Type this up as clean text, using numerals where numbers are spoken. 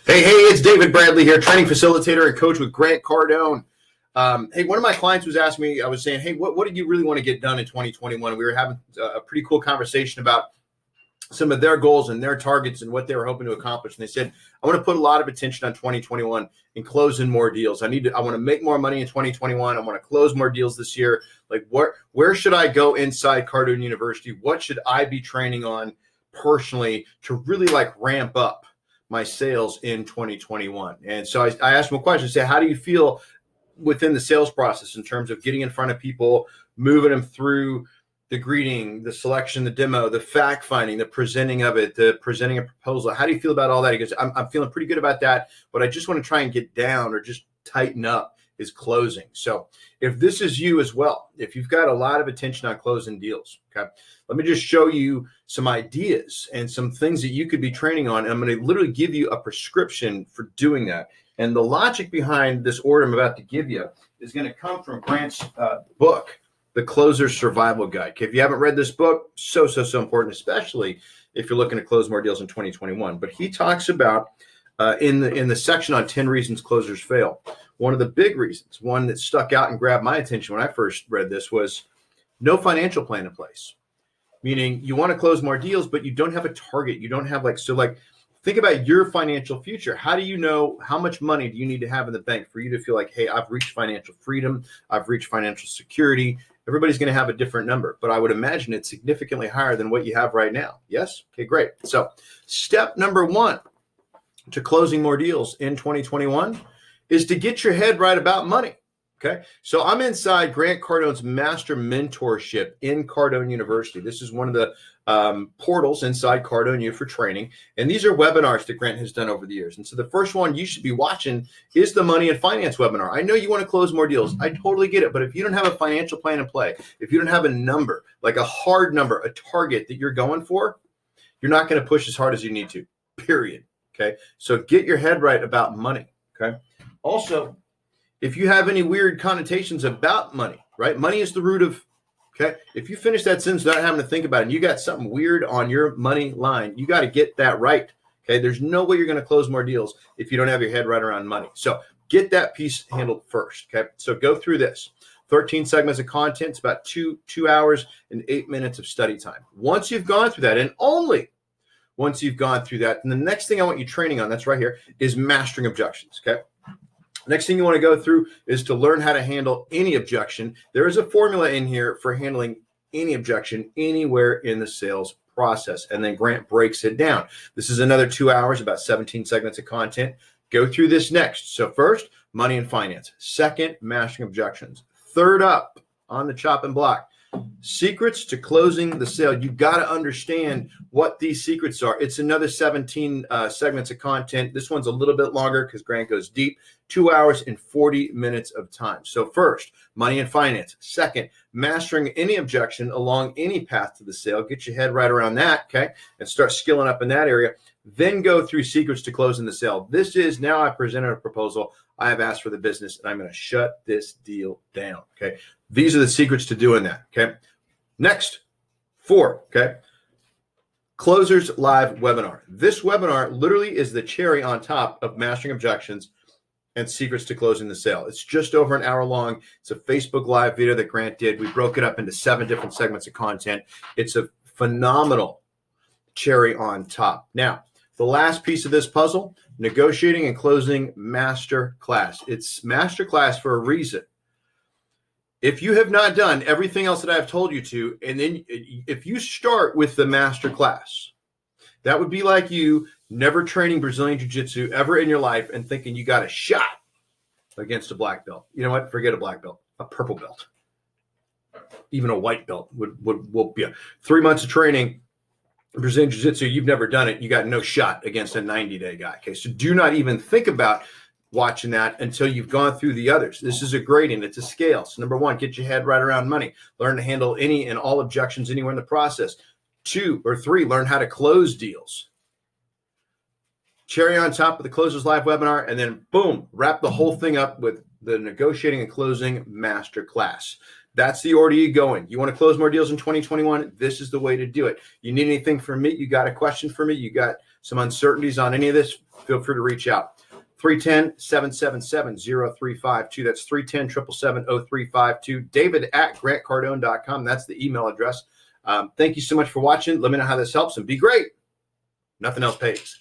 Hey, it's David Bradley here, training facilitator and coach with Grant Cardone. Hey, one of my clients was asking me, I was saying, hey, what did you really want to get done in 2021? We were having a pretty cool conversation about some of their goals and their targets and what they were hoping to accomplish. And they said, I want to put a lot of attention on 2021 and closing more deals. I want to make more money in 2021. I want to close more deals this year. Like where should I go inside Cardone University? What should I be training on personally to really ramp up my sales in 2021? And so I asked him a question, say, how do you feel within the sales process in terms of getting in front of people, moving them through the greeting, the selection, the demo, the fact finding, the presenting of it, the presenting a proposal? How do you feel about all that? He goes, I'm feeling pretty good about that, but I just want to try and get down or just tighten up is closing. So if this is you as well, if you've got a lot of attention on closing deals, okay, let me just show you some ideas and some things that you could be training on. And I'm going to literally give you a prescription for doing that. And the logic behind this order I'm about to give you is going to come from Grant's book, The Closer's Survival Guide. Okay, if you haven't read this book, so important, especially if you're looking to close more deals in 2021. But he talks about in the section on 10 reasons closers fail. One of the big reasons, one that stuck out and grabbed my attention when I first read this, was no financial plan in place. Meaning you want to close more deals, but you don't have a target. You don't have think about your financial future. How do you know how much money do you need to have in the bank for you to feel like, hey, I've reached financial freedom, I've reached financial security? Everybody's going to have a different number, but I would imagine it's significantly higher than what you have right now. Yes? Okay, great. So step number one to closing more deals in 2021 is to get your head right about money. Okay, so I'm inside Grant Cardone's Master Mentorship in Cardone University. This is one of the portals inside Cardone U for training. And these are webinars that Grant has done over the years. And so the first one you should be watching is the Money and Finance webinar. I know you want to close more deals. I totally get it. But if you don't have a financial plan in play, if you don't have a number, like a hard number, a target that you're going for, you're not going to push as hard as you need to, period. Okay, so get your head right about money. Okay, also, if you have any weird connotations about money, right? Money is the root of, okay? If you finish that sentence without having to think about it, and you got something weird on your money line, you got to get that right, okay? There's no way you're going to close more deals if you don't have your head right around money. So get that piece handled first, okay? So go through this. 13 segments of content. It's about two hours and 8 minutes of study time. Once you've gone through that, and only once you've gone through that, and the next thing I want you training on, that's right here, is mastering objections, okay? Next thing you want to go through is to learn how to handle any objection. There is a formula in here for handling any objection anywhere in the sales process. And then Grant breaks it down. This is another 2 hours, about 17 segments of content. Go through this next. So first, money and finance. Second, mastering objections. Third up on the chopping block, secrets to closing the sale. You got to understand what these secrets are. It's another 17 segments of content. This one's a little bit longer because Grant goes deep. 2 hours and 40 minutes of time. So first, money and finance. Second, mastering any objection along any path to the sale. Get your head right around that, okay? And start skilling up in that area. Then go through secrets to closing the sale. This is, now I presented a proposal. I have asked for the business, and I'm going to shut this deal down, okay? These are the secrets to doing that, okay? Next, 4, okay? Closers Live Webinar. This webinar literally is the cherry on top of mastering objections and secrets to closing the sale. It's just over an hour long. It's a Facebook Live video that Grant did. We broke it up into 7 different segments of content. It's a phenomenal cherry on top. Now, the last piece of this puzzle, negotiating and closing master class. It's master class for a reason. If you have not done everything else that I've told you to, and then if you start with the master class, that would be like you never training Brazilian Jiu-Jitsu ever in your life and thinking you got a shot against a black belt. You know what? Forget a black belt, a purple belt. Even a white belt would be 3 months of training Brazilian Jiu-Jitsu. You've never done it. You got no shot against a 90-day guy. Okay, so do not even think about watching that until you've gone through the others. This is a gradient. It's a scale. So number 1, get your head right around money. Learn to handle any and all objections anywhere in the process. 2 or 3, learn how to close deals. Cherry on top of the Closers Live webinar, and then boom, wrap the whole thing up with the negotiating and closing master class. That's the order you go in. You want to close more deals in 2021? This is the way to do it. You need anything from me? You got a question for me? You got some uncertainties on any of this? feel free to reach out. 310-777-0352. That's 310-777-0352. David@grantcardone.com. That's the email address. Thank you so much for watching. Let me know how this helps and be great. Nothing else pays.